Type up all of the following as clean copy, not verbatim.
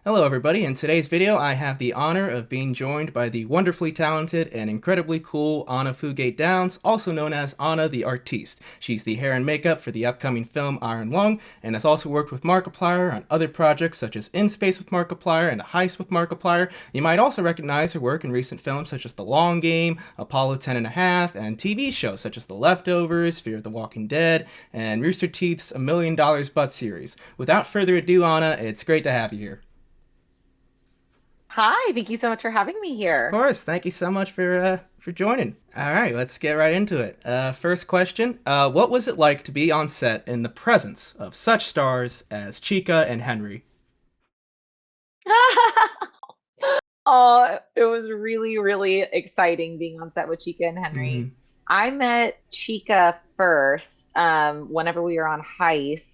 Hello everybody, in today's video I have the honor of being joined by the wonderfully talented and incredibly cool Anna Fugate-Downs, also known as Anna the Artiste. She's the hair and makeup for the upcoming film Iron Lung, and has also worked with Markiplier on other projects such as In Space with Markiplier and A Heist with Markiplier. You might also recognize her work in recent films such as The Long Game, Apollo 10 and a Half, and TV shows such as The Leftovers, Fear of the Walking Dead, and Roosterteeth's $1 Million Butt series. Without further ado, Anna, it's great to have you here. Hi, thank you so much for having me Of here. course. Thank you so much for joining. All right, let's get right into it. First question: what was it like to be on set in the presence of such stars as Chica and Henry? Oh, it was really, really exciting being on set with Chica and Henry. Hmm. I met Chica first, whenever we were on Heist.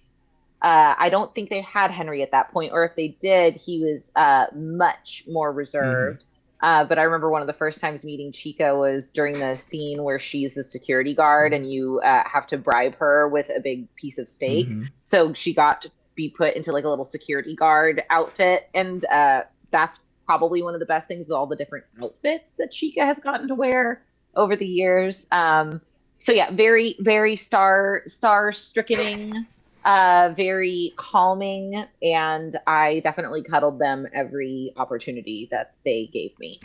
I don't think they had Henry at that point, or if they did, he was much more Hmm. reserved. But I remember one of the first times meeting Chica was during the scene where she's the security guard and you have to bribe her with a big piece of steak. Hmm. So she got to be put into like a little security guard outfit, and that's probably one of the best things is all the different outfits that Chica has gotten to wear over the years. So yeah, very, very star strickening, very calming, and I definitely cuddled them every opportunity that they gave me.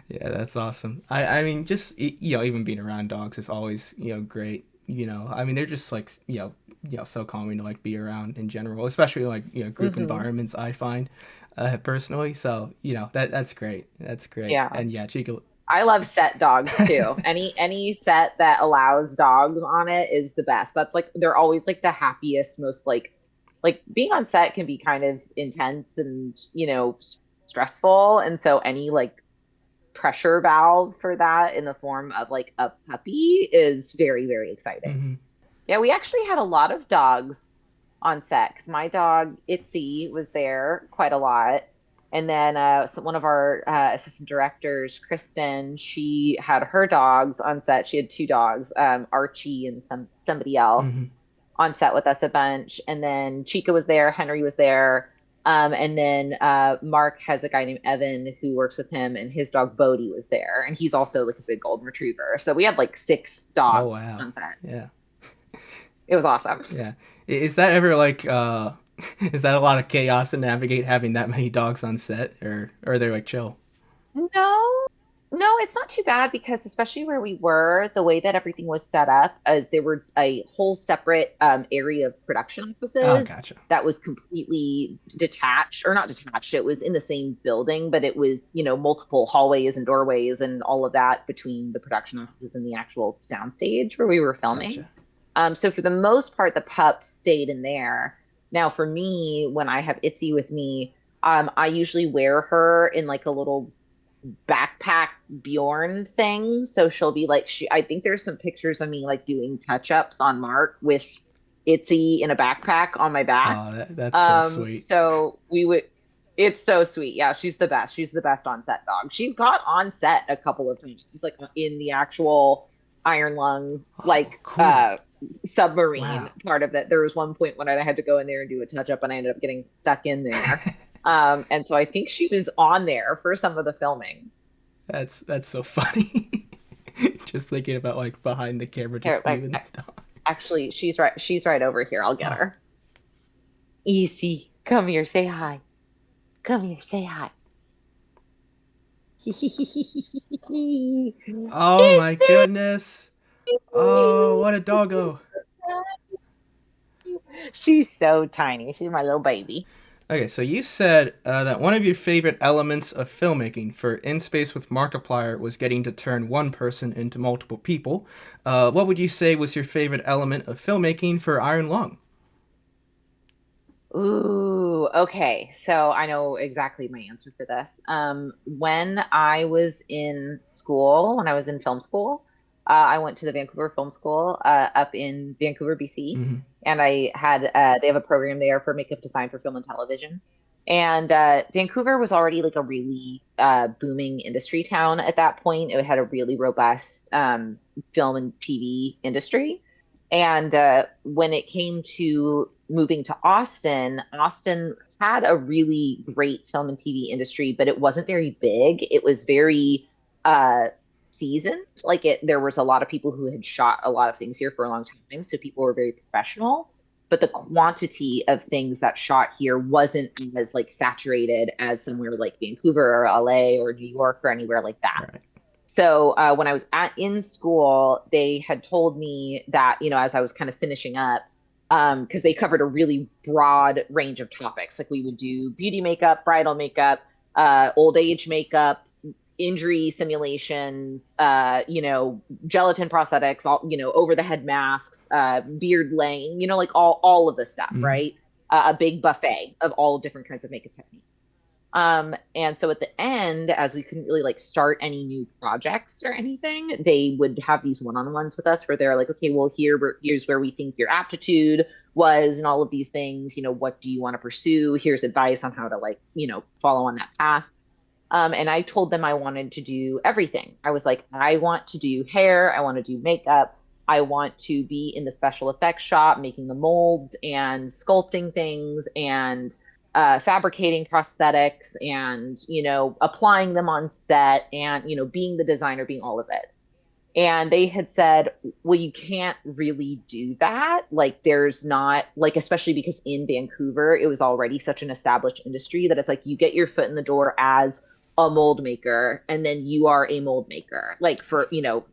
Yeah, that's awesome. I mean, just even being around dogs is always great. I mean, they're just like so calming to like be around in general, especially like group Hmm. environments. I find personally, so that's great. That's great. Yeah. And yeah, Chica. I love set dogs too. Any set that allows dogs on it is the best. That's like they're always like the happiest, most like being on set can be kind of intense and, stressful. And so any like pressure valve for that in the form of like a puppy is very, very exciting. Hmm. Yeah, we actually had a lot of dogs on set because my dog Itzy was there quite a lot. And then so one of our assistant directors, Kristen, she had her dogs on set. She had two dogs, Archie and somebody Hmm. else on set with us a bunch. And then Chica was there, Henry was there. And then Mark has a guy named Evan who works with him, and his dog Bodie was there. And he's also like a big golden retriever. So we had like six Oh dogs wow. on set. Yeah. It was awesome. Yeah. Is that ever like is that a lot of chaos to navigate having that many dogs on set, or are they like chill? No, no, it's not too bad because especially where we were, the way that everything was set up, as there were a whole separate area of production Oh, offices gotcha. that was completely detached, or not detached. It was in the same building, but it was, multiple hallways and doorways and all of that between the production offices and the actual soundstage where we were filming. Gotcha. So for the most part, the pups stayed in there. Now, for me, when I have Itzy with me, I usually wear her in like a little backpack Bjorn thing. So she'll be like, I think there's some pictures of me like doing touch ups on Mark with Itzy in a backpack on my back. Oh, that's so sweet. So we would, it's so sweet. Yeah, she's the best. She's the best on set dog. She got on set a couple of times. She's like in the actual Iron Lung, Oh, like, cool. submarine Wow. part of it. There was one point when I had to go in there and do a touch up, and I ended up getting stuck in there. And so I think she was on there for some of the filming. That's so funny. Just thinking about like behind the camera, Here, just you and the dog. actually, she's right. She's right over here. I'll get Oh, her. Easy. Come here. Say hi. Come here. Say hi. oh my It's goodness. Oh, what a doggo. She's so tiny. She's my little baby. Okay, so you said that one of your favorite elements of filmmaking for In Space with Markiplier was getting to turn one person into multiple people. What would you say was your favorite element of filmmaking for Iron Lung? Ooh, okay. So I know exactly my answer for this. When I was in school, when I was in film school, I went to the Vancouver Film School up in Vancouver, BC, Hmm. and I had they have a program there for makeup design for film and television. And Vancouver was already like a really booming industry town at that point. It had a really robust film and TV industry. And when it came to moving to Austin, had a really great film and TV industry, but it wasn't very big. It was very uh seasoned. Like there was a lot of people who had shot a lot of things here for a long time, so people were very professional. But the quantity of things that shot here wasn't as like saturated as somewhere like Vancouver or LA or New York or anywhere like that. Right. So when I was in school, they had told me that, as I was kind of finishing up, because they covered a really broad range of topics. Like we would do beauty makeup, bridal makeup, old age makeup, injury simulations, gelatin prosthetics, all, over the head masks, beard laying, like all of the stuff, Mm-hmm. right? A big buffet of all different kinds of makeup techniques. And so at the end, as we couldn't really like start any new projects or anything, they would have these one-on-ones with us where they're like, okay, well, here's where we think your aptitude was and all of these things. What do you want to pursue? Here's advice on how to like, follow on that path. And I told them I wanted to do everything. I was like, I want to do hair, I want to do makeup, I want to be in the special effects shop making the molds and sculpting things and fabricating prosthetics and applying them on set and being the designer, being all of it. And they had said, well, you can't really do that. Like, there's not, like, especially because in Vancouver, it was already such an established industry that it's like you get your foot in the door as a mold maker and then you are a mold maker, like, for,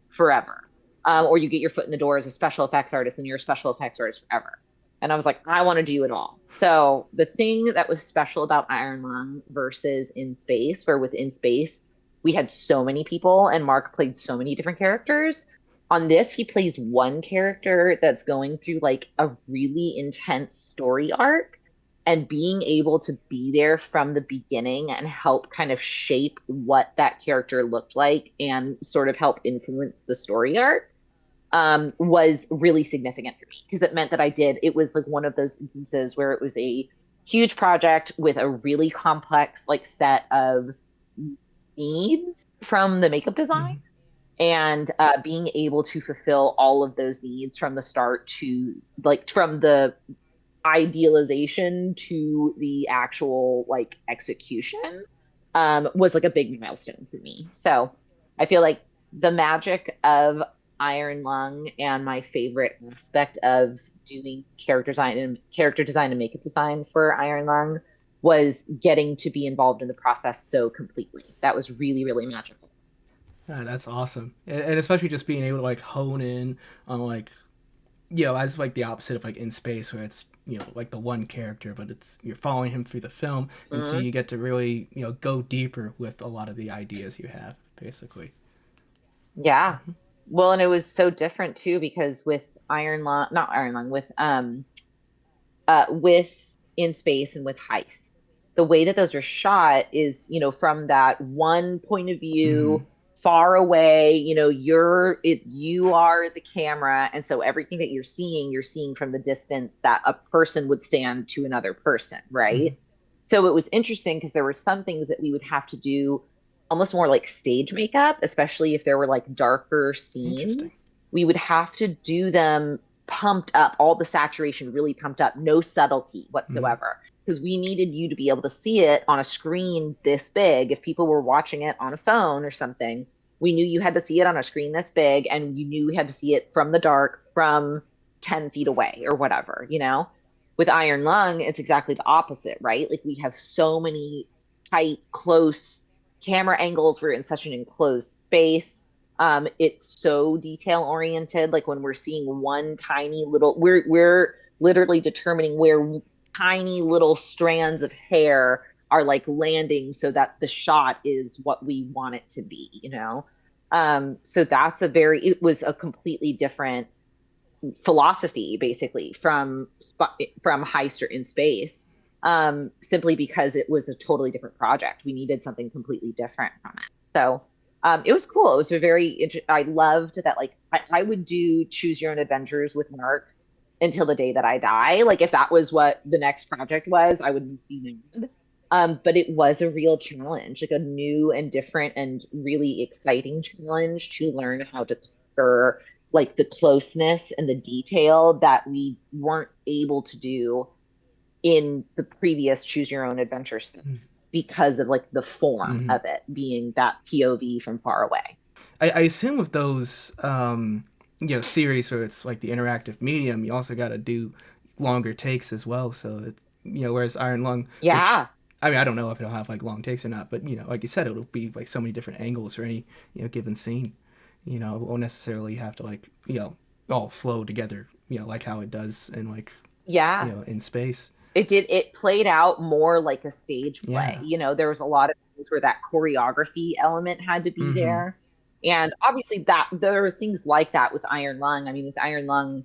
forever. Or you get your foot in the door as a special effects artist and you're a special effects artist forever. And I was like, I want to do it all. So the thing that was special about Iron Lung versus In Space, where with In Space, we had so many people and Mark played so many different characters. On this, he plays one character that's going through like a really intense story arc, and being able to be there from the beginning and help kind of shape what that character looked like and sort of help influence the story arc was really significant for me because it meant that it was like one of those instances where it was a huge project with a really complex like set of needs from the makeup design, Mm-hmm. and being able to fulfill all of those needs from the start to like from the idealization to the actual like execution was like a big milestone for me. So I feel like the magic of Iron Lung and my favorite aspect of doing character design and makeup design for Iron Lung was getting to be involved in the process so completely. That was really, really magical. Yeah, that's awesome, and especially just being able to like hone in on like as like the opposite of like In Space, where it's like the one character, but it's you're following him through the film, and so Mhm. you get to really go deeper with a lot of the ideas you have, basically. Yeah. Well, and it was so different too because with Iron Lung, not Iron Lung, with In Space and with Heist, the way that those are shot is, from that one point of Mm-hmm. view, far away, you are the camera, and so everything that you're seeing from the distance that a person would stand to another person, Mm-hmm. right? So it was interesting because there were some things that we would have to do almost more like stage makeup, especially if there were like darker Interesting. scenes. We would have to do them pumped up, all the saturation really pumped up, no subtlety Mm-hmm. whatsoever. Because we needed you to be able to see it on a screen this big. If people were watching it on a phone or something, we knew you had to see it on a screen this big, and you knew we had to see it from the dark, from 10 feet away or whatever. With Iron Lung, it's exactly the opposite, right? Like we have so many tight, close camera angles. We're in such an enclosed space. It's so detail oriented. Like when we're seeing one tiny little, we're literally determining where tiny little strands of hair are like landing so that the shot is what we want it to be. So it was a completely different philosophy basically from Heist or In Space, simply because it was a totally different project. We needed something completely different from it. So it was cool. It was I loved that. Like I would do choose your own adventures with Mark until the day that I die. Like if that was what the next project was, I would be mad. But it was a real challenge, like a new and different and really exciting challenge to learn how to color like the closeness and the detail that we weren't able to do in the previous Choose Your Own Adventure stuff because of like the form of it being that POV from far away. I assume with those series where it's like the interactive medium, you also got to do longer takes as well. So it's, whereas Iron Lung, which Yeah. I mean, I don't know if it'll have like long takes or not, but like you said, it'll be like so many different angles for any given scene. It won't necessarily have to like all flow together. Like how it does in like Yeah. in space. It played out more like a stage play. Yeah. There was a lot of things where that choreography element had to be Mm-hmm. there. And obviously that there are things like that with Iron Lung. I mean, with Iron Lung,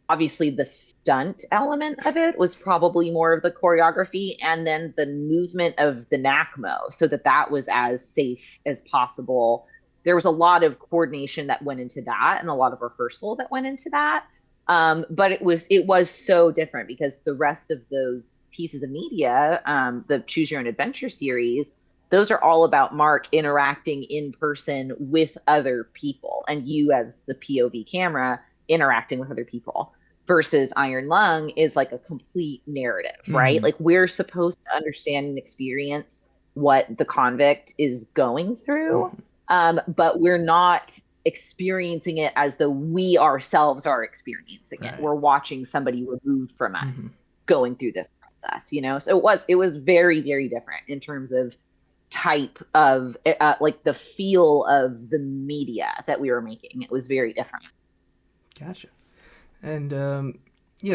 obviously the stunt element of it was probably more of the choreography and then the movement of the NACMO so that that was as safe as possible. There was a lot of coordination that went into that and a lot of rehearsal that went into that. But it was so different because the rest of those pieces of media, the Choose Your Own Adventure series, those are all about Mark interacting in person with other people and you as the POV camera interacting with other people versus Iron Lung is like a complete narrative, right? Mm-hmm. Like we're supposed to understand and experience what the convict is going through, Mm-hmm. but we're not experiencing it as though we ourselves are experiencing it. Right. We're watching somebody removed from us Mm-hmm. going through this process. So it was very, very different in terms of type of like the feel of the media that we were making. It was very different. Gotcha. And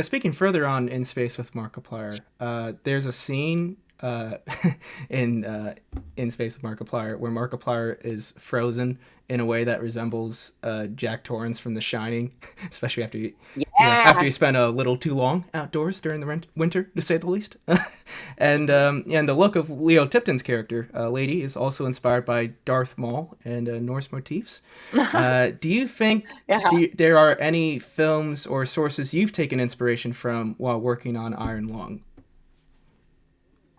speaking further on In Space with Markiplier, there's a scene in In Space with Markiplier where Markiplier is frozen in a way that resembles Jack Torrance from The Shining, especially after Yeah. you spend a little too long outdoors during the winter, to say the least. And the look of Leo Tipton's character, Lady, is also inspired by Darth Maul and Norse motifs. Do you think Yeah. there are any films or sources you've taken inspiration from while working on Iron Lung?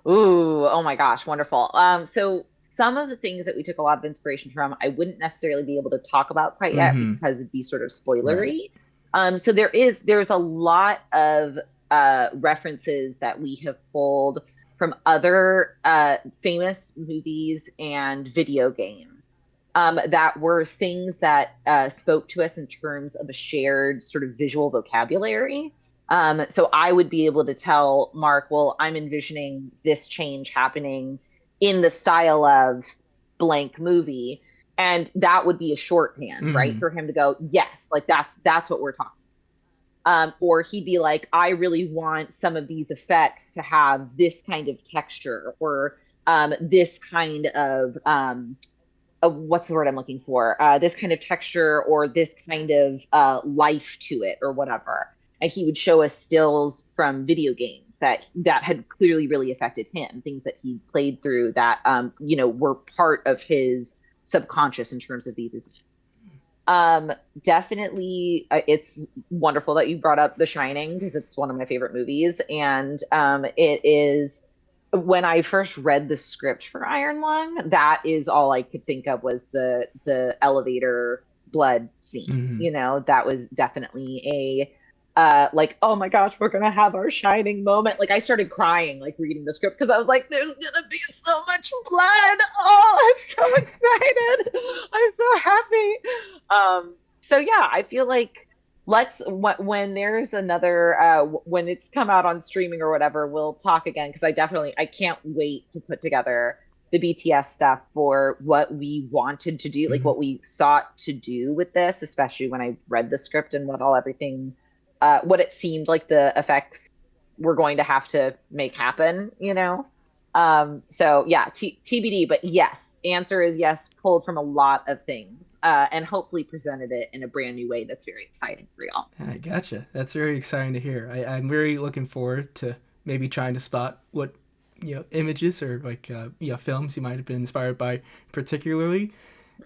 Ooh, oh my gosh, wonderful. So some of the things that we took a lot of inspiration from, I wouldn't necessarily be able to talk about quite yet Mm-hmm. because it'd be sort of Right. spoilery. So there's a lot of references that we have pulled from other famous movies and video games that were things that spoke to us in terms of a shared sort of visual vocabulary. So I would be able to tell Mark, well, I'm envisioning this change happening in the style of blank movie. And that would be a shorthand, right? Mm-hmm. For him to go, yes, like that's what we're talking. Or he'd be like, I really want some of these effects to have this kind of texture or this kind of what's the word I'm looking for? This kind of texture or this kind of life to it or whatever. And he would show us stills from video games that had clearly really affected him, things that he played through that were part of his subconscious in terms of these. Definitely, it's wonderful that you brought up The Shining because it's one of my favorite movies, and it is when I first read the script for Iron Lung, that is all I could think of was the elevator blood scene. Mm-hmm. That was definitely a like, oh my gosh, we're gonna have our shining moment. Like I started crying like reading the script because I was like, there's gonna be so much blood. Oh, I'm so excited. I'm so happy. So yeah, I feel like when there's another when it's come out on streaming or whatever, we'll talk again because I can't wait to put together the BTS stuff for what we wanted to do, like Mm-hmm. what we sought to do with this, especially when I read the script and what it seemed like the effects were going to have to make happen. So yeah, TBD, but yes, answer is yes, pulled from a lot of things, and hopefully presented it in a brand new way that's very exciting for y'all. I gotcha. That's very exciting to hear. I'm very looking forward to maybe trying to spot what images or like films you might have been inspired by particularly.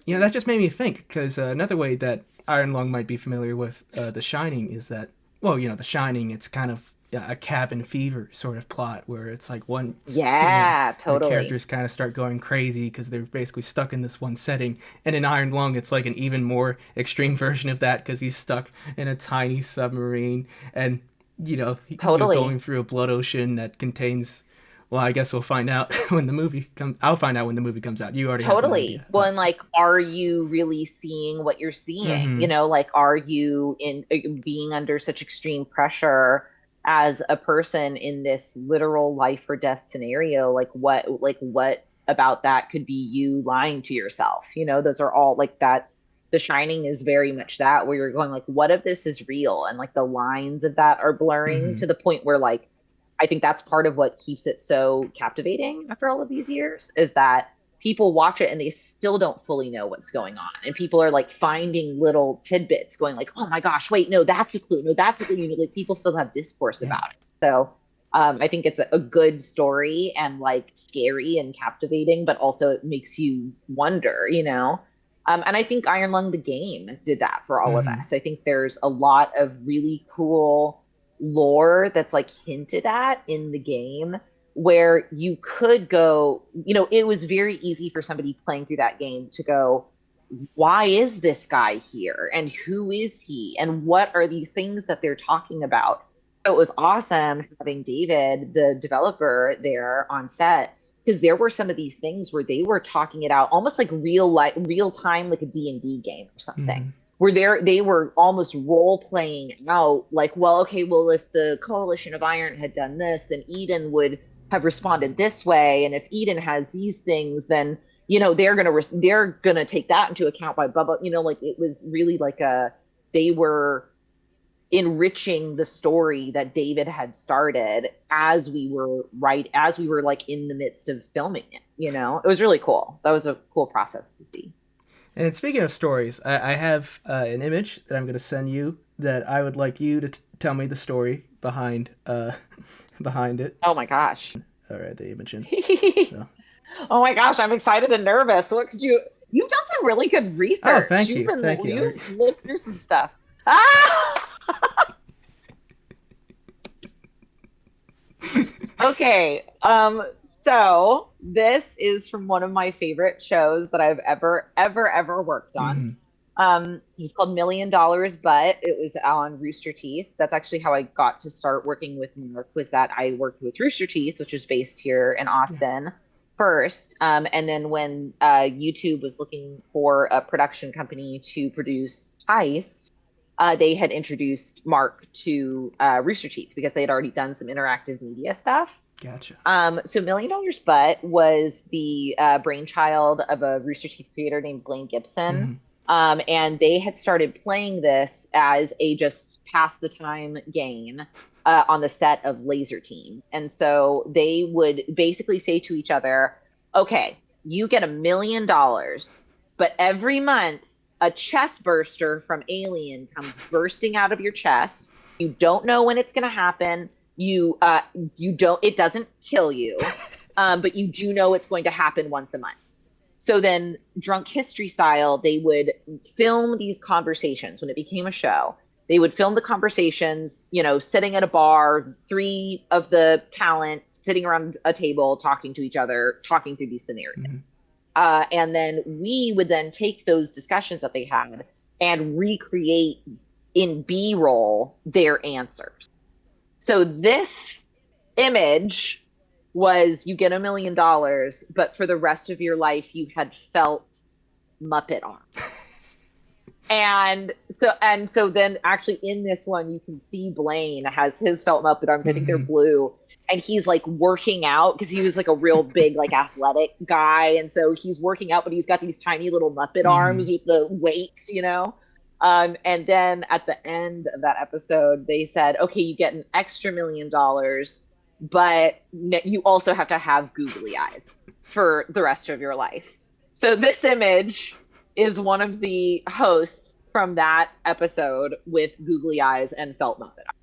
That just made me think because another way that Iron Lung might be familiar with The Shining is that, well, The Shining, it's kind of a cabin fever sort of plot where it's like Yeah, the totally. characters kind of start going crazy because they're basically stuck in this one setting. And in Iron Lung, it's like an even more extreme version of that because he's stuck in a tiny submarine. And you Totally. going through a blood ocean that contains. Well, I guess we'll find out when the movie comes. I'll find out when the movie comes out. You already have an idea. Totally. Well, and like, are you really seeing what you're seeing? Mm-hmm. Like, are you in being under such extreme pressure as a person in this literal life or death scenario? Like, what about that could be you lying to yourself? Those are all like that. The Shining is very much that, where you're going like, what if this is real? And like the lines of that are blurring Mm-hmm. to the point where like, I think that's part of what keeps it so captivating after all of these years, is that people watch it and they still don't fully know what's going on. And people are like finding little tidbits going like, oh my gosh, wait, no, that's a clue. No, that's a clue. Like people still have discourse Yeah. about it. So I think it's a good story and like scary and captivating, but also it makes you wonder. And I think Iron Lung the game did that for all of Mm-hmm. us. I think there's a lot of really cool lore that's like hinted at in the game where you could go, it was very easy for somebody playing through that game to go, why is this guy here? And who is he? And what are these things that they're talking about? So it was awesome having David, the developer, there on set, because there were some of these things where they were talking it out almost like real time, like a D&D game or something. Mm-hmm. Where they were almost role playing out like, well, okay, well, if the Coalition of Iron had done this, then Eden would have responded this way, and if Eden has these things, then they're gonna take that into account by blah blah. Like it was really like they were enriching the story that David had started as we were like in the midst of filming it. It was really cool. That was a cool process to see. And speaking of stories, I have an image that I'm going to send you that I would like you to tell me the story behind behind it. Oh my gosh. All right, the image in. So. Oh my gosh, I'm excited and nervous. What could you've done some really good Oh, research. thank you, thank you. You've looked through some stuff. Ah! Okay. So this is from one of my favorite shows that I've ever worked on. Mm-hmm. It's called $1,000,000 But it was on Rooster Teeth. That's actually how I got to start working with Mark, was that I worked with Rooster Teeth, which was based here in Yeah. Austin first. And then when YouTube was looking for a production company to produce Heist, they had introduced Mark to Rooster Teeth because they had already done some interactive media stuff. Gotcha. So $1,000,000 But was the brainchild of a Rooster Teeth creator named Blaine Gibson. Mm-hmm. And they had started playing this as a just pass the time game on the set of Laser Team. And so they would basically say to each other, okay, you get $1,000,000, but every month a chest burster from Alien comes bursting out of your chest. You don't know when it's going to happen. It doesn't kill you, but you do know it's going to happen once a month. So then, Drunk History style, they would film these conversations when it became a show. They would film the conversations, sitting at a bar, three of the talent sitting around a table, talking to each other, talking through these scenarios. Mm-hmm. And then we would then take those discussions that they had and recreate in B-roll their answers. So this image was, you get $1,000,000, but for the rest of your life you had felt Muppet arms. and so then actually in this one you can see Blaine has his felt Muppet arms. I think they're blue, and he's like working out because he was like a real big like athletic guy, and so he's working out, but he's got these tiny little Muppet arms with the weights. And then at the end of that episode they said, okay, you get an extra $1,000,000, but you also have to have googly eyes for the rest of your life. So this image is one of the hosts from that episode with googly eyes and felt Muppet eyes.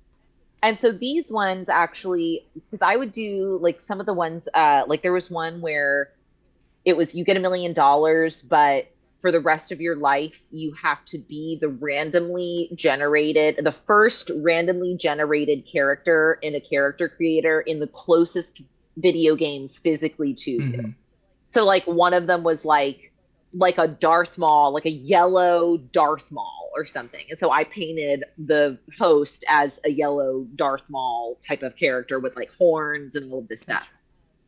And so these ones actually, because I would do like some of the ones, like there was one where it was, you get $1,000,000, but for the rest of your life, you have to be the first randomly generated character in a character creator in the closest video game physically to you. So like one of them was like, like a Darth Maul, like a yellow Darth Maul or something. And so I painted the host as a yellow Darth Maul type of character with like horns and all of this stuff.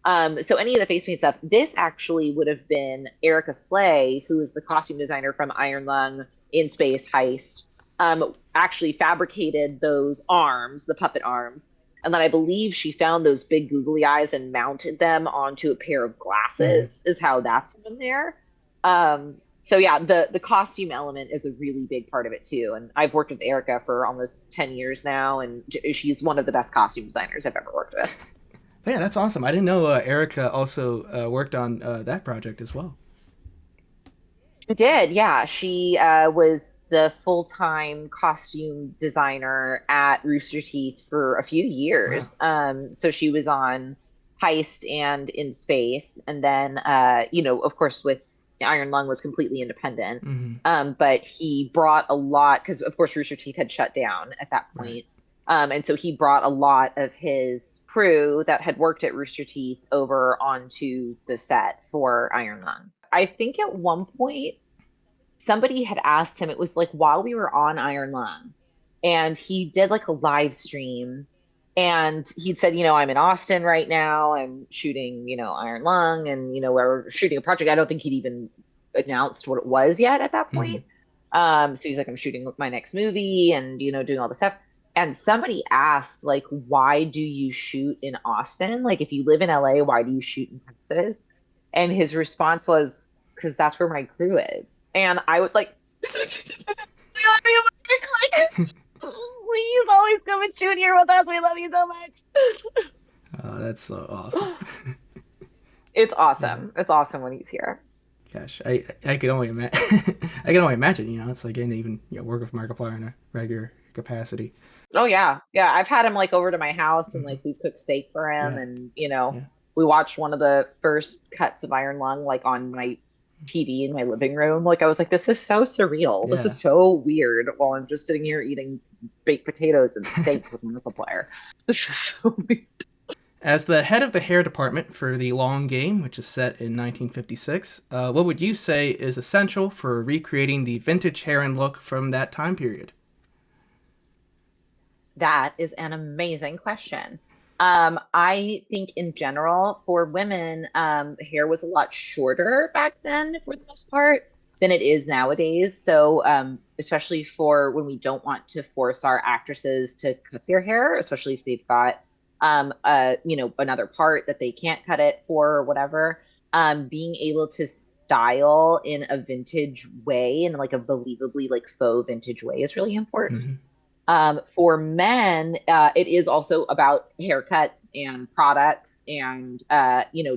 Gotcha. So any of the face paint stuff, this actually would have been Erica Slay, who is the costume designer from Iron Lung, In Space, Heist, actually fabricated those arms, the puppet arms. And then I believe she found those big googly eyes and mounted them onto a pair of Mm-hmm. glasses, is how that's been there. So yeah, the costume element is a really big part of it too. And I've worked with Erica for almost 10 years now, and she's one of the best costume designers I've ever worked with. But yeah, that's awesome. I didn't know Erica also worked on that project as well. She did, yeah. She was the full-time costume designer at Roosterteeth for a few Wow. years. So she was on Heist and In Space, and then of course, with Iron Lung was completely independent. Mm-hmm. But he brought a lot because, of course, Roosterteeth had shut down at that Right. point. And so he brought a lot of his crew that had worked at Rooster Teeth over onto the set for Iron Lung. I think at one point somebody had asked him, it was like while we were on Iron Lung, and he did like a live stream. And he'd said, I'm in Austin right now. I'm shooting, Iron Lung, and, we're shooting a project. I don't think he'd even announced what it was yet at that Mm-hmm. point. So he's like, I'm shooting my next movie and, doing all this stuff. And somebody asked, like, why do you shoot in Austin? Like, if you live in LA, why do you shoot in Texas? And his response was, because that's where my crew is. And I was like, please always come and shoot here with us. We love you so much. Oh, that's so awesome. It's Yeah. awesome. It's awesome when he's here. Gosh, I could only imagine. I can only imagine. It's like getting to even work with Markiplier in a regular capacity. Oh yeah. Yeah. I've had him like over to my house and Mm-hmm. like we cooked steak for him Yeah. and Yeah. we watched one of the first cuts of Iron Lung like on my TV in my living room. Like I was like, this is so surreal. This Yeah. is so weird while I'm just sitting here eating baked potatoes and steak with Markiplier. This is so weird. As the head of the hair department for The Long Game, which is set in 1956, what would you say is essential for recreating the vintage hair and look from that time period? That is an amazing question. I think in general, for women, hair was a lot shorter back then for the most part than it is nowadays. So, especially for when we don't want to force our actresses to cut their hair, especially if they've got another part that they can't cut it for or whatever, being able to style in a vintage way and like a believably like faux vintage way is really important. Mm-hmm. For men, it is also about haircuts and products and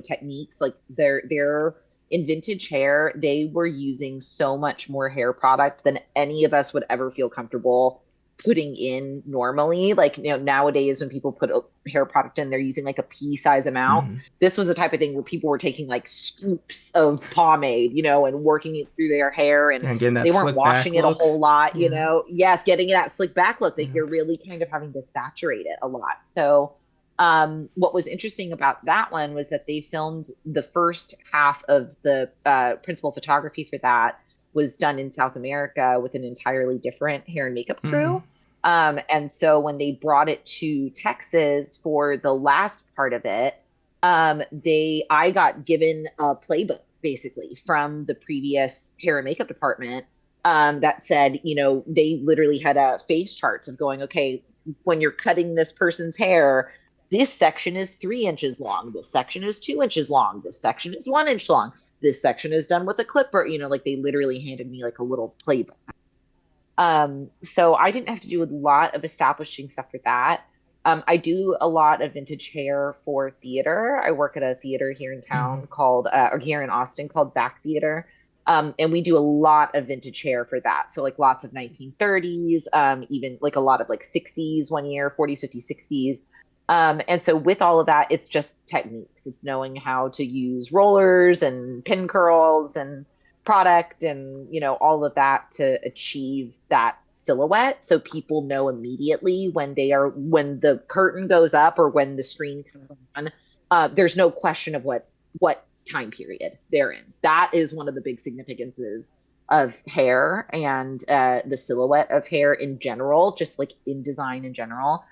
techniques. Like they're in vintage hair, they were using so much more hair product than any of us would ever feel comfortable putting in normally. Like nowadays when people put a hair product in, they're using like a pea size amount. Mm-hmm. This was the type of thing where people were taking like scoops of pomade, and working it through their hair, and And getting that they weren't slick back washing it a look. whole lot, Yeah. Yes, getting that slick back look that Yeah. you're really kind of having to saturate it a lot. So, what was interesting about that one was that they filmed the first half of the principal photography for that was done in South America with an entirely different hair and makeup Mm-hmm. crew. And so when they brought it to Texas for the last part of it, I got given a playbook basically from the previous hair and makeup department that said, they literally had face charts of going, okay, when you're cutting this person's hair, this section is 3 inches long, this section is 2 inches long, this section is 1 inch long, this section is done with a clipper, like they literally handed me like a little playbook. So I didn't have to do a lot of establishing stuff for that. I do a lot of vintage hair for theater. I work at a theater here in Mm-hmm. town or here in Austin called Zach Theater. And we do a lot of vintage hair for that. So like lots of 1930s, even like a lot of like 60s one year, 40s, 50s, 60s. And so with all of that, it's just techniques. It's knowing how to use rollers and pin curls and product and all of that to achieve that silhouette so people know immediately when the curtain goes up or when the screen comes on, there's no question of what time period they're in. That is one of the big significances of hair and the silhouette of hair in general, just like in design in general,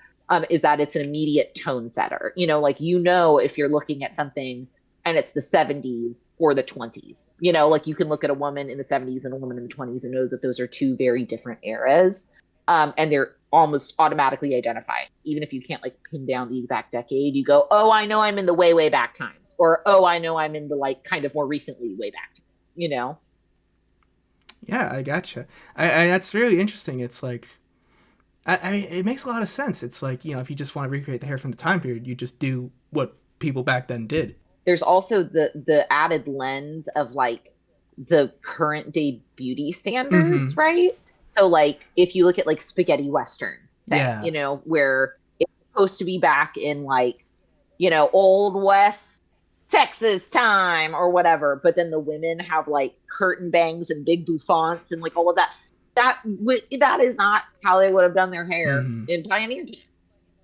is that it's an immediate tone setter. Like, if you're looking at something and it's the 70s or the 20s, like you can look at a woman in the 70s and a woman in the 20s and know that those are two very different eras. And they're almost automatically identified. Even if you can't like pin down the exact decade, you go, oh, I know I'm in the way, way back times. Or, oh, I know I'm in the like kind of more recently way back times. Yeah, I gotcha. I that's really interesting. It's like, I mean, it makes a lot of sense. It's like, if you just want to recreate the hair from the time period, you just do what people back then did. There's also the added lens of like the current day beauty standards, right? So like if you look at like spaghetti westerns, say, where it's supposed to be back in like, old West Texas time or whatever, but then the women have like curtain bangs and big bouffants and like all of that. That is not how they would have done their hair in pioneer times.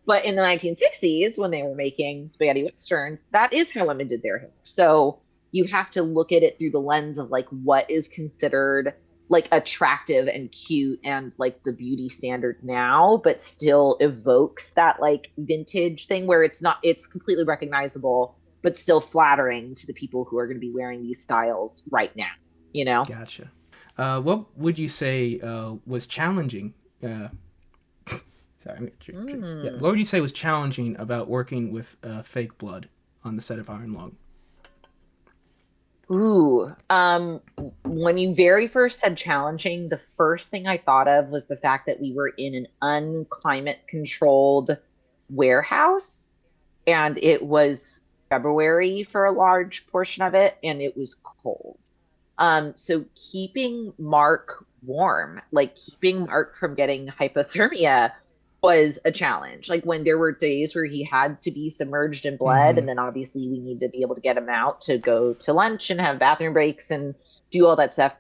But in the 1960s, when they were making spaghetti westerns, that is how women did their hair. So you have to look at it through the lens of like what is considered like attractive and cute and like the beauty standard now, but still evokes that like vintage thing where it's completely recognizable, but still flattering to the people who are going to be wearing these styles right now. Gotcha. What would you say was challenging? Sorry. Yeah. What would you say was challenging about working with fake blood on the set of Iron Lung? Ooh, when you very first said challenging, the first thing I thought of was the fact that we were in an unclimate controlled warehouse, and it was February for a large portion of it, and it was cold. So keeping Mark warm, like keeping Mark from getting hypothermia was a challenge. Like when there were days where he had to be submerged in blood, and then obviously we need to be able to get him out to go to lunch and have bathroom breaks and do all that stuff.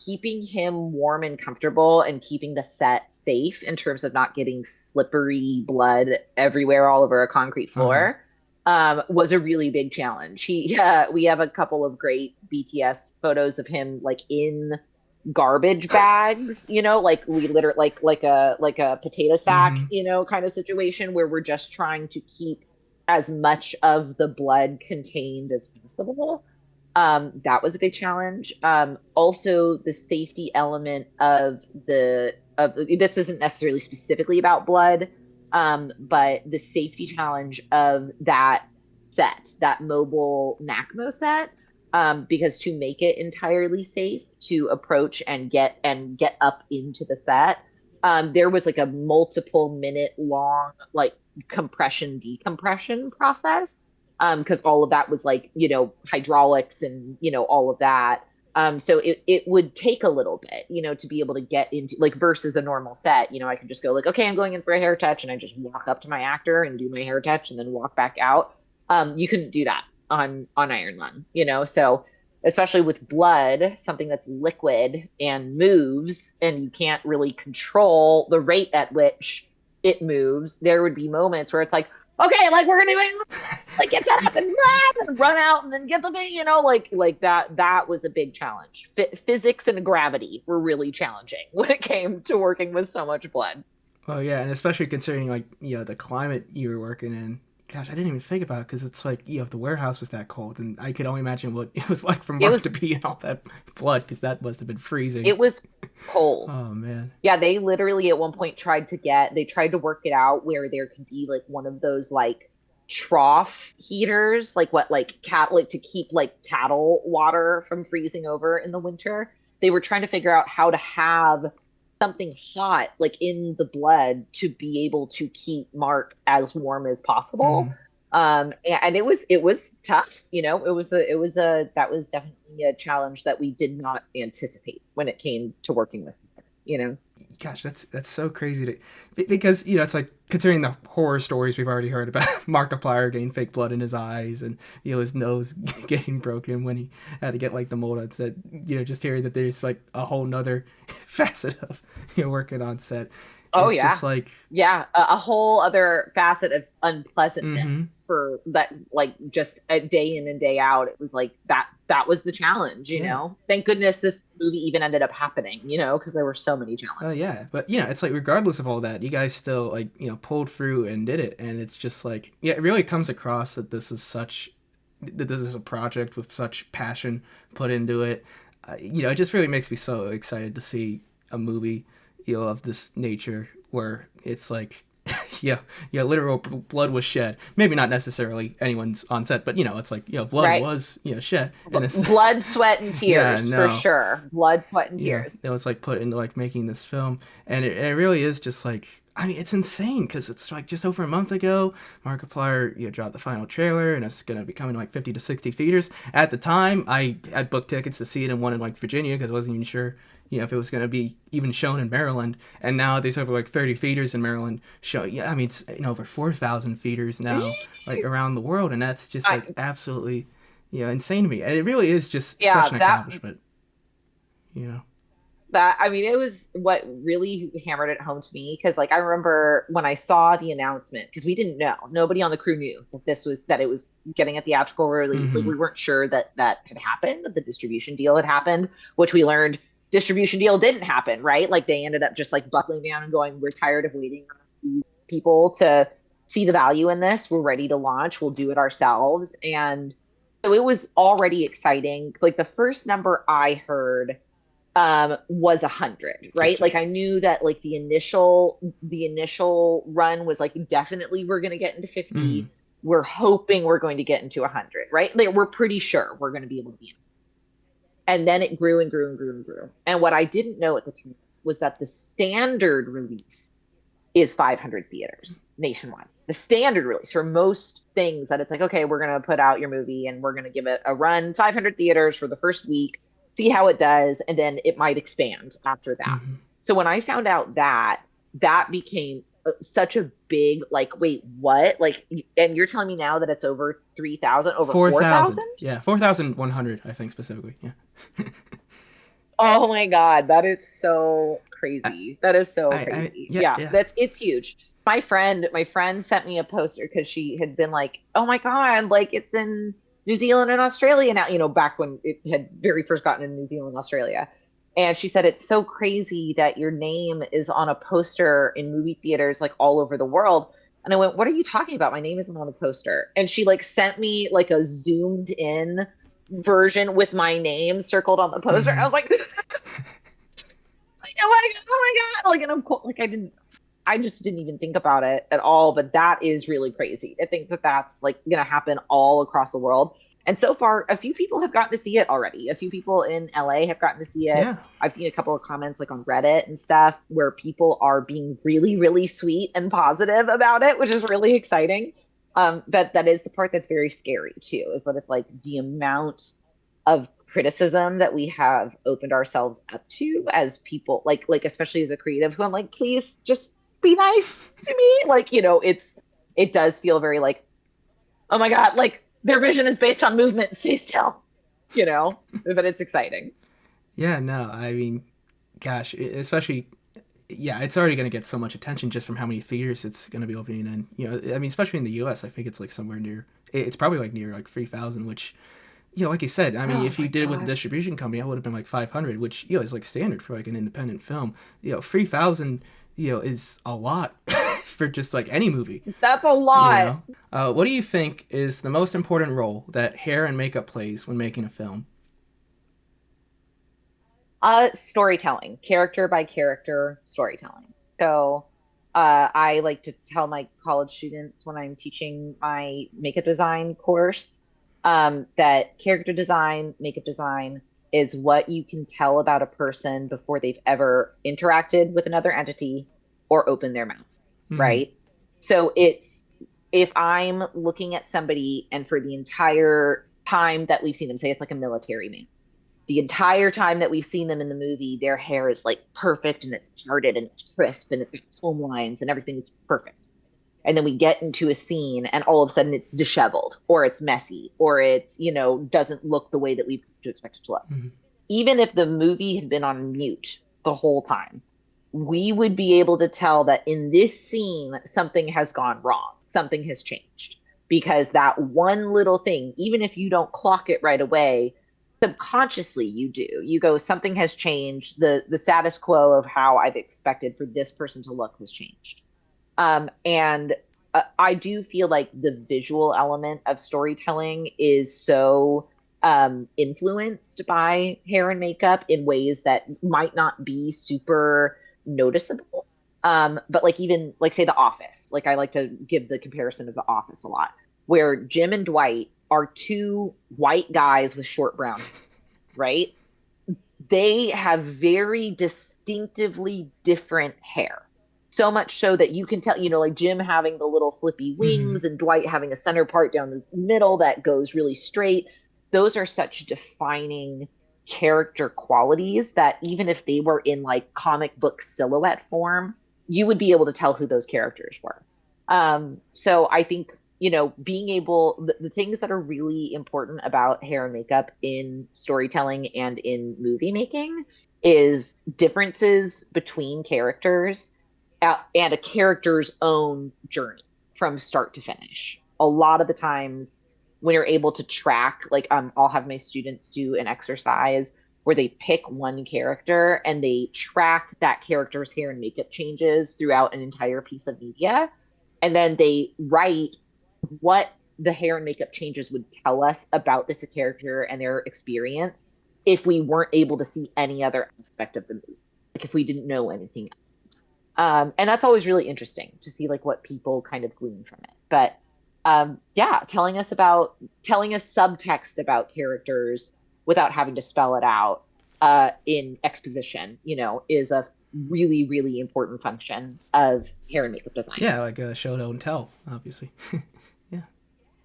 Keeping him warm and comfortable and keeping the set safe in terms of not getting slippery blood everywhere all over a concrete floor was a really big challenge. We have a couple of great BTS photos of him like in garbage bags, like we literally like a potato sack, kind of situation where we're just trying to keep as much of the blood contained as possible. That was a big challenge. Also the safety element of this isn't necessarily specifically about blood, but the safety challenge of that mobile NACMO set, because to make it entirely safe to approach and get up into the set, there was like a multiple minute long like compression decompression process, because all of that was like hydraulics and all of that. So it would take a little bit to be able to get into like versus a normal set. I could just go like, okay, I'm going in for a hair touch, and I just walk up to my actor and do my hair touch and then walk back out. You couldn't do that on Iron Lung, so especially with blood, something that's liquid and moves, and you can't really control the rate at which it moves, there would be moments where it's like, okay, like we're gonna like get that up and run out and then get the thing, like that was a big challenge. Physics and gravity were really challenging when it came to working with so much blood. Oh yeah, and especially considering like the climate you were working in. Gosh, I didn't even think about it because it's like, if the warehouse was that cold, and I could only imagine what it was like for Mark to be in all that blood, because that must have been freezing. It was cold. Oh, man. Yeah, they literally at one point tried to work it out where there could be like one of those like trough heaters, like to keep like cattle water from freezing over in the winter. They were trying to figure out how to have something hot like in the blood to be able to keep Mark as warm as possible. And it was tough. That was definitely a challenge that we did not anticipate when it came to working with him. Gosh, that's so crazy because it's like considering the horror stories we've already heard about Markiplier getting fake blood in his eyes and his nose getting broken when he had to get like the mold on set. Just hearing that there's like a whole nother facet of working on set. Oh It's yeah. just like, Yeah, a whole other facet of mm-hmm. unpleasantness for that, like just a day in and day out. It was like that was the challenge, you Yeah. know. Thank goodness this movie even ended up happening, you know, because there were so many challenges. Yeah, but it's like regardless of all that, you guys still like pulled through and did it, and it's just like it really comes across that this is a project with such passion put into it. It just really makes me so excited to see a movie of this nature where it's like literal blood was shed. Maybe not necessarily anyone's on set, but it's like blood Right. was shed in a sense. Blood, sweat, and Yeah, tears for no, sure. Blood, sweat, and tears. that was like put into like making this film, and it really is just like, I mean, it's insane because it's like just over a month ago, Markiplier dropped the final trailer, and it's gonna be coming to like 50 to 60 theaters. At the time, I had booked tickets to see it in one in like Virginia because I wasn't even sure if it was gonna be even shown in Maryland. And now there's over like 30 theaters in Maryland show. Yeah, I mean it's over 4,000 theaters now like around the world, and that's just like I, absolutely insane to me. And it really is just such yeah, an that accomplishment. You know. that I mean, it was what really hammered it home to me because, like, I remember when I saw the announcement because we didn't know, nobody on the crew knew that it was getting a theatrical release. Like, Mm-hmm. we weren't sure that had happened, that the distribution deal had happened, which we learned distribution deal didn't happen, right? Like, they ended up just like buckling down and going, "We're tired of waiting on these people to see the value in this. We're ready to launch. We'll do it ourselves." And so it was already exciting. Like the first number I heard was 100, right? Gotcha. Like I knew that like the initial run was like definitely we're going to get into Mm-hmm. 50. We're hoping we're going to get into 100, right? Like we're pretty sure we're going to be able to be in. And then it grew and grew and grew and grew. And what I didn't know at the time was that the standard release is 500 theaters nationwide. The standard release for most things that it's like, okay, we're going to put out your movie and we're going to give it a run, 500 theaters for the first week, see how it does, and then it might expand after that. Mm-hmm. So when I found out that became such a big, like, wait, what? Like, and you're telling me now that it's over 3,000, over 4,000. 4,000? Yeah, 4,100, I think specifically. Yeah. Oh my God, that is so I, crazy. That is so crazy. yeah, Yeah, yeah. it's huge. My friend sent me a poster because she had been like, "Oh my God, like it's in New Zealand and Australia now," back when it had very first gotten in New Zealand and Australia. And she said it's so crazy that your name is on a poster in movie theaters like all over the world. And I went, "What are you talking about? My name isn't on the poster." And she like sent me like a zoomed in version with my name circled on the poster. I Mm-hmm. was like, like, oh my God, like, and I'm cool. Like, I just didn't even think about it at all. But that is really crazy. I think that that's like going to happen all across the world. And so far, a few people have gotten to see it already. A few people in LA have gotten to see it. Yeah. I've seen a couple of comments like on Reddit and stuff where people are being really, really sweet and positive about it, which is really exciting. But that is the part that's very scary too, is that it's like the amount of criticism that we have opened ourselves up to as people, like especially as a creative, who I'm like, please just be nice to me. Like, it does feel very like, oh my God, like their vision is based on movement, stay still, but it's exciting. Yeah, no, I mean, gosh, especially, yeah, it's already going to get so much attention just from how many theaters it's going to be opening in. I mean, especially in the US, I think it's like somewhere near, it's probably like near like 3,000, which, like you said, I mean, Oh if you my did it with a God. distribution company, I would have been like 500, which, is like standard for like an independent film. 3,000, is a lot for just like any movie. That's a You lot. know, what do you think is the most important role that hair and makeup plays when making a film? Storytelling, character by character storytelling. So, I like to tell my college students when I'm teaching my makeup design course, that character design, makeup design is what you can tell about a person before they've ever interacted with another entity or opened their mouth, Mm-hmm. right? So it's if I'm looking at somebody and for the entire time that we've seen them, say it's like a military man, the entire time that we've seen them in the movie, their hair is like perfect and it's parted and it's crisp and it's got comb lines and everything is perfect. And then we get into a scene and all of a sudden it's disheveled or it's messy or it's, doesn't look the way that we to expect it to look. Mm-hmm. Even if the movie had been on mute the whole time, we would be able to tell that in this scene, something has gone wrong, something has changed. Because that one little thing, even if you don't clock it right away, subconsciously you do. You go, something has changed. The status quo of how I've expected for this person to look has changed. And I do feel like the visual element of storytelling is so influenced by hair and makeup in ways that might not be super noticeable. But like even like say The Office, like I like to give the comparison of The Office a lot, where Jim and Dwight are two white guys with short brown hair, right? They have very distinctively different hair. So much so that you can tell, like Jim having the little flippy Mm-hmm. wings and Dwight having a center part down the middle that goes really straight. Those are such defining character qualities that even if they were in like comic book silhouette form, you would be able to tell who those characters were. So I think, being able, the things that are really important about hair and makeup in storytelling and in movie making is differences between characters and a character's own journey from start to finish. A lot of the times when you're able to track, like I'll have my students do an exercise where they pick one character and they track that character's hair and makeup changes throughout an entire piece of media. And then they write what the hair and makeup changes would tell us about this character and their experience if we weren't able to see any other aspect of the movie, like if we didn't know anything else. And that's always really interesting to see like what people kind of glean from it. But yeah, telling us subtext about characters without having to spell it out in exposition, is a really, really important function of hair and makeup design. Yeah, like a show don't tell, obviously. Yeah.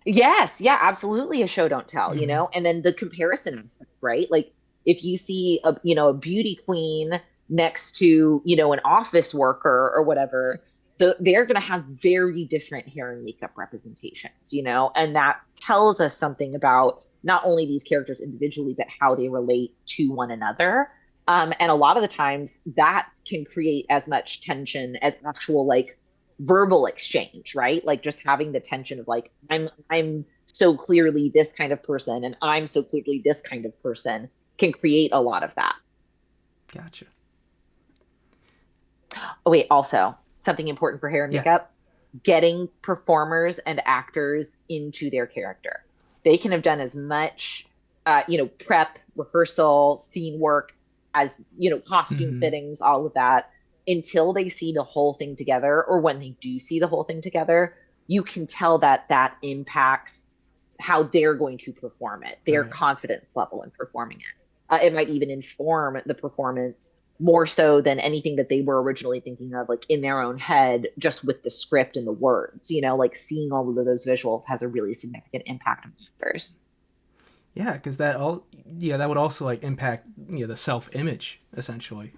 Yes, yeah, absolutely a show don't tell, Mm-hmm. and then the comparison aspect, right? Like if you see a beauty queen next to, an office worker or whatever, they're going to have very different hair and makeup representations, and that tells us something about not only these characters individually, but how they relate to one another. And a lot of the times that can create as much tension as actual like verbal exchange, right? Like just having the tension of like I'm so clearly this kind of person and I'm so clearly this kind of person can create a lot of that. Gotcha. Oh wait, also something important for hair and Yeah. makeup, getting performers and actors into their character. They can have done as much prep, rehearsal, scene work as, costume Mm-hmm. fittings, all of that until they see the whole thing together, or when they do see the whole thing together, you can tell that that impacts how they're going to perform it, their Right. confidence level in performing it. It might even inform the performance more so than anything that they were originally thinking of, like in their own head, just with the script and the words. Like seeing all of those visuals has a really significant impact on actors. Yeah, because that would also like impact the self image essentially.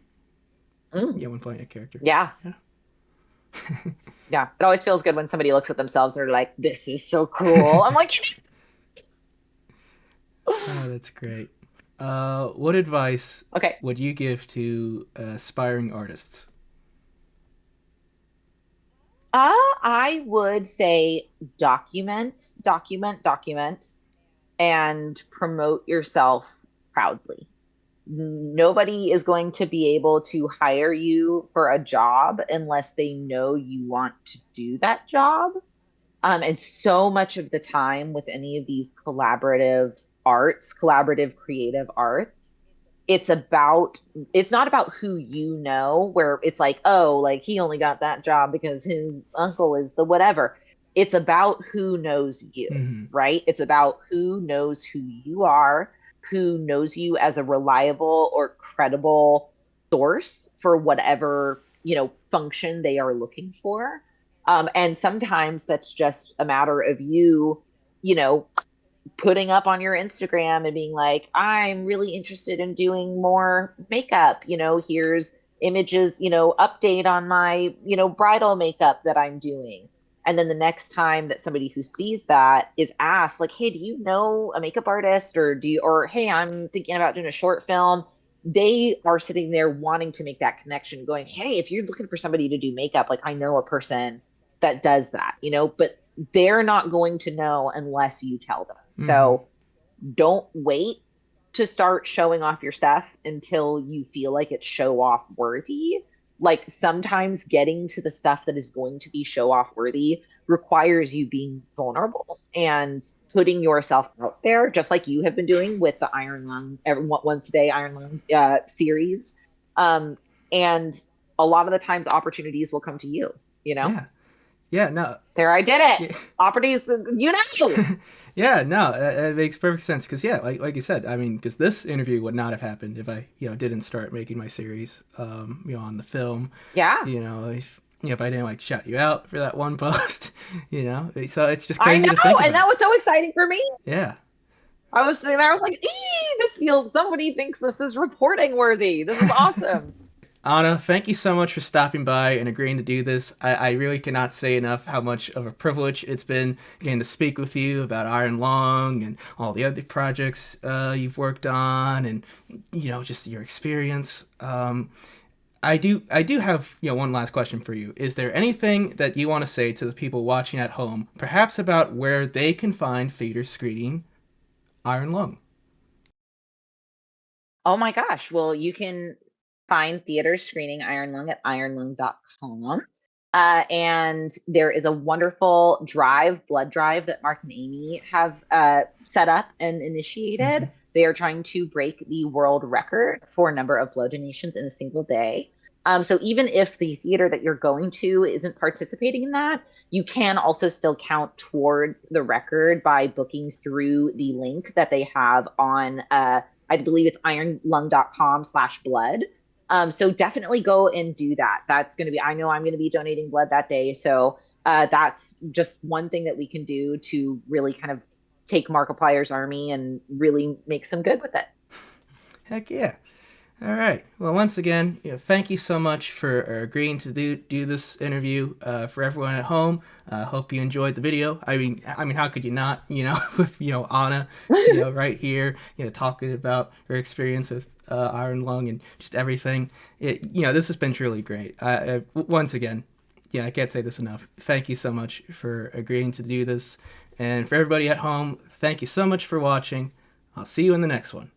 Mm, Yeah, when playing a character. yeah, Yeah. yeah. It always feels good when somebody looks at themselves and they're like, "This is so cool." I'm like, Oh, that's great. What advice okay. would you give to aspiring artists? I would say document, and promote yourself proudly. Nobody is going to be able to hire you for a job unless they know you want to do that job. And so much of the time with any of these collaborative creative arts, it's about it's not about who where it's like, oh, like he only got that job because his uncle is the whatever. It's about who knows you, Mm-hmm. right? It's about who knows who you are, who knows you as a reliable or credible source for whatever, function they are looking for. And sometimes that's just a matter of you know, putting up on your Instagram and being like, I'm really interested in doing more makeup. Here's images, update on my, bridal makeup that I'm doing. And then the next time that somebody who sees that is asked, like, hey, do you know a makeup artist? Or hey, I'm thinking about doing a short film. they are sitting there wanting to make that connection, going, hey, if you're looking for somebody to do makeup, like I know a person that does that, but they're not going to know unless you tell them. Mm-hmm. So don't wait to start showing off your stuff until you feel like it's show off worthy. Like sometimes getting to the stuff that is going to be show off worthy requires you being vulnerable and putting yourself out there, just like you have been doing with the Iron Lung once a day Iron Lung series. And a lot of the times opportunities will come to you, you know? Yeah. Yeah. No. There, I did it. Yeah. Opportunities, you know. Yeah, no, it makes perfect sense because yeah, like you said, I mean, because this interview would not have happened if I didn't start making my series on the film, Yeah. if I didn't like shout you out for that one post, so it's just I crazy to think know, and about. that was so exciting for me. Yeah. I was sitting there, I was like, this feels, somebody thinks this is reporting worthy. This is awesome. Anna, thank you so much for stopping by and agreeing to do this. I really cannot say enough how much of a privilege it's been getting to speak with you about Iron Lung and all the other projects you've worked on, and just your experience. I do have one last question for you. Is there anything that you want to say to the people watching at home, perhaps about where they can find theater screening Iron Lung? Oh my gosh. Well, you can find theaters screening Iron Lung at ironlung.com. And there is a wonderful blood drive that Mark and Amy have set up and initiated. Mm-hmm. They are trying to break the world record for a number of blood donations in a single day. So even if the theater that you're going to isn't participating in that, you can also still count towards the record by booking through the link that they have on, I believe it's ironlung.com/blood. So definitely go and do that. That's going to be, I know I'm going to be donating blood that day. So that's just one thing that we can do to really kind of take Markiplier's army and really make some good with it. Heck yeah. All right. Well, once again, thank you so much for agreeing to do this interview. For everyone at home, hope you enjoyed the video. I mean, how could you not? With Anna, right here, talking about her experience with Iron Lung and just everything. This has been truly great. Once again, I can't say this enough. Thank you so much for agreeing to do this, and for everybody at home, thank you so much for watching. I'll see you in the next one.